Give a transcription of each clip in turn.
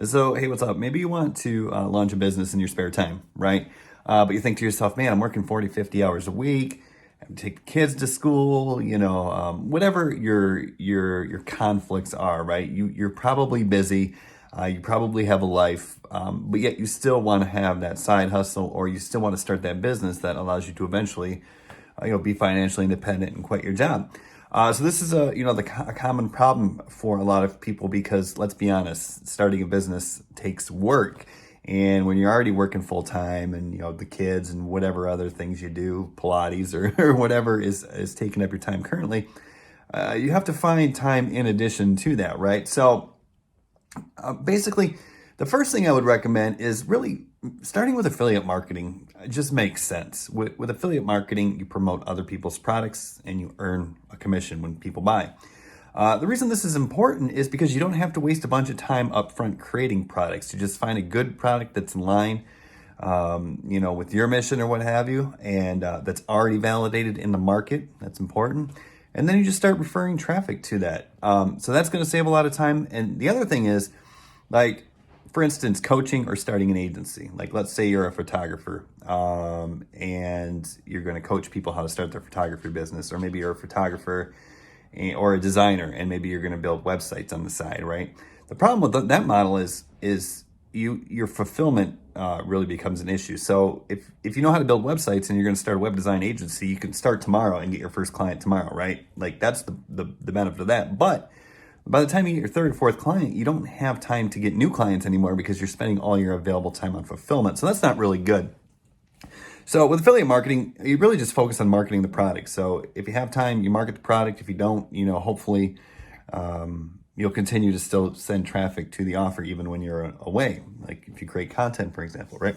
So, hey, what's up? Maybe you want to launch a business in your spare time, right? But you think to yourself, man, I'm working 40, 50 hours a week. I have to take the kids to school, whatever your conflicts are, right? You're probably busy. You probably have a life, but yet you still want to have that side hustle, or you still want to start that business that allows you to eventually be financially independent and quit your job. So this is a common problem for a lot of people because let's be honest, starting a business takes work. And when you're already working full time and, the kids and whatever other things you do, Pilates or whatever is taking up your time currently, you have to find time in addition to that, right? So basically, the first thing I would recommend is really starting with affiliate marketing. It just makes sense. With affiliate marketing, you promote other people's products and you earn a commission when people buy. The reason this is important is because you don't have to waste a bunch of time upfront creating products. You just find a good product that's in line, with your mission or what have you, and that's already validated in the market. That's important. And then you just start referring traffic to that. So that's going to save a lot of time. And the other thing is, like, for instance, coaching or starting an agency. Like, let's say you're a photographer and you're going to coach people how to start their photography business, or maybe you're a photographer or a designer and maybe you're going to build websites on the side, right? The problem with that model is your fulfillment really becomes an issue. So if you know how to build websites and you're going to start a web design agency, you can start tomorrow and get your first client tomorrow, right? Like, that's the benefit of that. But by the time you get your third or fourth client, you don't have time to get new clients anymore because you're spending all your available time on fulfillment. So that's not really good. So with affiliate marketing, you really just focus on marketing the product. So if you have time, you market the product. If you don't, hopefully you'll continue to still send traffic to the offer even when you're away. Like if you create content, for example, right?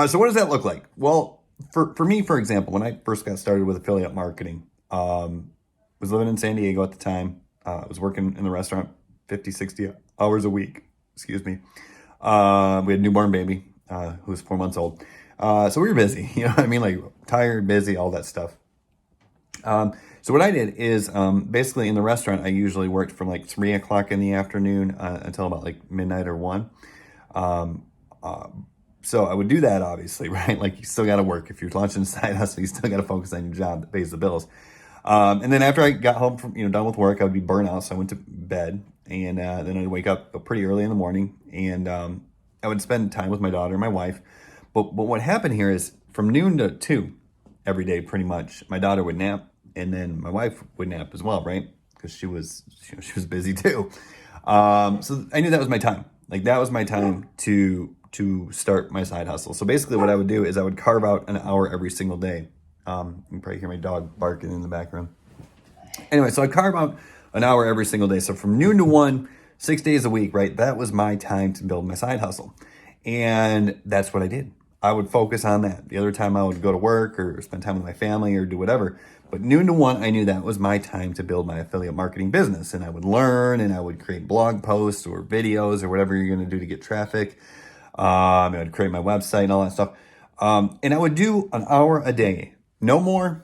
So what does that look like? Well, for me, for example, when I first got started with affiliate marketing, was living in San Diego at the time. I was working in the restaurant 50, 60 hours a week. Excuse me. We had a newborn baby who was 4 months old. So we were busy, what I mean? Like tired, busy, all that stuff. So what I did is basically in the restaurant, I usually worked from like 3 o'clock in the afternoon until about like midnight or 1. So I would do that, obviously, right? Like you still got to work. If you're launching a side hustle, you still got to focus on your job that pays the bills. And then after I got home from, done with work, I would be burnt out. So I went to bed and then I'd wake up pretty early in the morning and I would spend time with my daughter and my wife. But what happened here is from noon to 2 every day, pretty much, my daughter would nap and then my wife would nap as well, right? Because she was busy too. So I knew that was my time. Like that was my time to start my side hustle. So basically what I would do is I would carve out an hour every single day. You can probably hear my dog barking in the background. Anyway, so I carve out an hour every single day. So from noon to 1, 6 days a week, right? That was my time to build my side hustle. And that's what I did. I would focus on that. The other time I would go to work or spend time with my family or do whatever. But noon to 1, I knew that was my time to build my affiliate marketing business. And I would learn and I would create blog posts or videos or whatever you're going to do to get traffic. I would create my website and all that stuff. And I would do an hour a day. No more,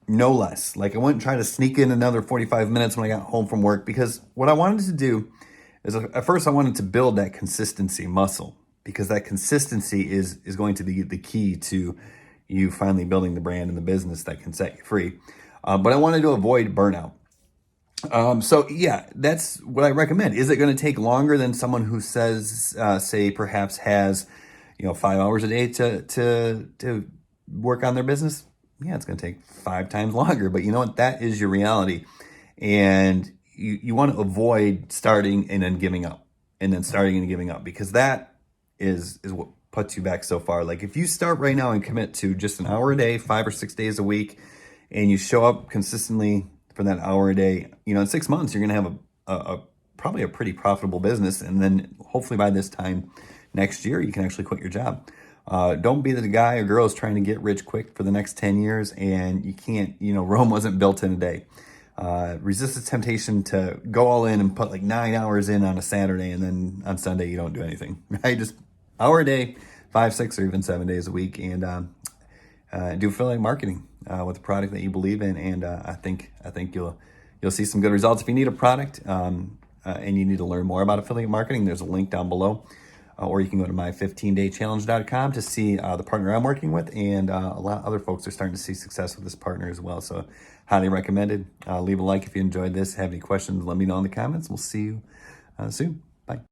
no less. Like I wouldn't try to sneak in another 45 minutes when I got home from work because what I wanted to do is at first I wanted to build that consistency muscle because that consistency is going to be the key to you finally building the brand and the business that can set you free. But I wanted to avoid burnout. So yeah, that's what I recommend. Is it going to take longer than someone who says, say perhaps has, 5 hours a day to work on their business? Yeah, it's going to take 5 times longer, but you know what? That is your reality. And you want to avoid starting and then giving up and then starting and giving up because that is what puts you back so far. Like if you start right now and commit to just an hour a day, 5 or 6 days a week, and you show up consistently for that hour a day, in 6 months, you're going to have a probably a pretty profitable business. And then hopefully by this time next year, you can actually quit your job. Don't be the guy or girl who's trying to get rich quick for the next 10 years and you can't, Rome wasn't built in a day. Resist the temptation to go all in and put like 9 hours in on a Saturday and then on Sunday you don't do anything, right? Just hour a day, 5, 6, or even 7 days a week and do affiliate marketing with a product that you believe in. And I think you'll see some good results. If you need a product, and you need to learn more about affiliate marketing, there's a link down below. Or you can go to my15daychallenge.com to see the partner I'm working with, and a lot of other folks are starting to see success with this partner as well. So highly recommended. Leave a like if you enjoyed this. Have any questions, let me know in the comments. We'll see you soon.